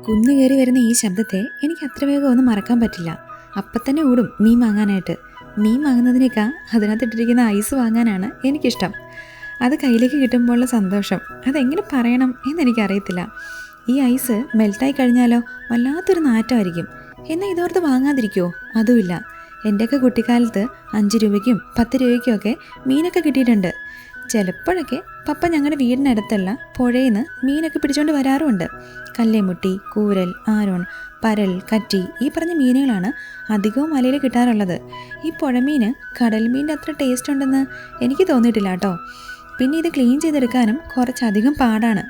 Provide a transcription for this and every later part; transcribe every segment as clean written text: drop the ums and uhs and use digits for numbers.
കുന്നുകയറി വരുന്ന ഈ ശബ്ദത്തെ എനിക്ക് അത്ര വേഗം ഒന്നും മറക്കാൻ പറ്റില്ല. അപ്പം തന്നെ ഓടും മീൻ വാങ്ങാനായിട്ട്. മീൻ വാങ്ങുന്നതിനേക്കാൾ അതിനകത്തിട്ടിരിക്കുന്ന ഐസ് വാങ്ങാനാണ് എനിക്കിഷ്ടം. അത് കയ്യിലേക്ക് കിട്ടുമ്പോഴുള്ള സന്തോഷം അതെങ്ങനെ പറയണം എന്നെനിക്കറിയത്തില്ല. ഈ ഐസ് മെൽറ്റായി കഴിഞ്ഞാലോ വല്ലാത്തൊരു നാറ്റമായിരിക്കും. എന്നാൽ ഇതോർത്ത് വാങ്ങാതിരിക്കുമോ? അതുമില്ല. എൻ്റെയൊക്കെ കുട്ടിക്കാലത്ത് 5 രൂപയ്ക്കും 10 രൂപയ്ക്കും ഒക്കെ മീനൊക്കെ കിട്ടിയിട്ടുണ്ട്. ചിലപ്പോഴൊക്കെ പപ്പ ഞങ്ങളുടെ വീടിനടുത്തുള്ള പുഴയിൽ നിന്ന് മീനൊക്കെ പിടിച്ചുകൊണ്ട് വരാറുമുണ്ട്. കല്ലേമുട്ടി, കൂരൽ, ആരോൺ, പരൽ, കറ്റി ഈ പറഞ്ഞ മീനുകളാണ് അധികവും മലയിൽ കിട്ടാറുള്ളത്. ഈ പുഴമീൻ കടൽ മീനിൻ്റെ അത്ര ടേസ്റ്റ് ഉണ്ടെന്ന് എനിക്ക് തോന്നിയിട്ടില്ല കേട്ടോ. പിന്നെ ഇത് ക്ലീൻ ചെയ്തെടുക്കാനും കുറച്ചധികം പാടാണ്.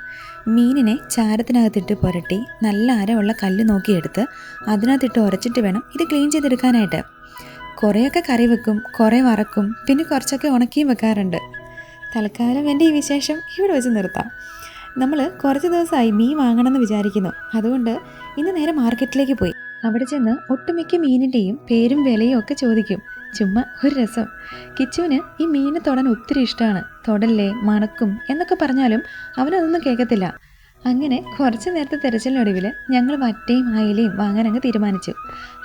മീനിനെ ചാരത്തിനകത്തിട്ട് പുരട്ടി നല്ല അരവുള്ള കല്ല് നോക്കിയെടുത്ത് അതിനകത്തിട്ട് ഉരച്ചിട്ട് വേണം ഇത് ക്ലീൻ ചെയ്തെടുക്കാനായിട്ട്. കുറേയൊക്കെ കറി വെക്കും, കുറേ വറക്കും, പിന്നെ കുറച്ചൊക്കെ ഉണക്കിയും വെക്കാറുണ്ട്. തൽക്കാലം എൻ്റെ ഈ വിശേഷം ഇവിടെ വെച്ച് നിർത്താം. നമ്മൾ കുറച്ച് ദിവസമായി മീൻ വാങ്ങണമെന്ന് വിചാരിക്കുന്നു. അതുകൊണ്ട് ഇന്ന് നേരെ മാർക്കറ്റിലേക്ക് പോയി അവിടെ ചെന്ന് ഒട്ടുമിക്ക മീനിൻ്റെയും പേരും വിലയും ഒക്കെ ചോദിക്കും. ചുമ്മാ ഒരു രസം. കിച്ചുവിന് ഈ മീനെ തൊടാൻ ഒത്തിരി ഇഷ്ടമാണ്. തൊടല്ലേ, മണക്കും എന്നൊക്കെ പറഞ്ഞാലും അവനതൊന്നും കേൾക്കത്തില്ല. അങ്ങനെ കുറച്ച് നേരത്തെ തിരച്ചിലിനൊടുവിൽ ഞങ്ങൾ വറ്റയും അയിലയും വാങ്ങാൻ അങ്ങ് തീരുമാനിച്ചു.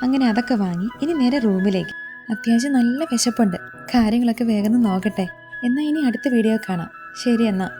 അങ്ങനെ അതൊക്കെ വാങ്ങി ഇനി നേരെ റൂമിലേക്ക്. അത്യാവശ്യം നല്ല വിശപ്പുണ്ട്. കാര്യങ്ങളൊക്കെ വേഗം നോക്കട്ടെ. എന്നാൽ ഇനി അടുത്ത വീഡിയോ കാണാം. ശരി എന്നാൽ.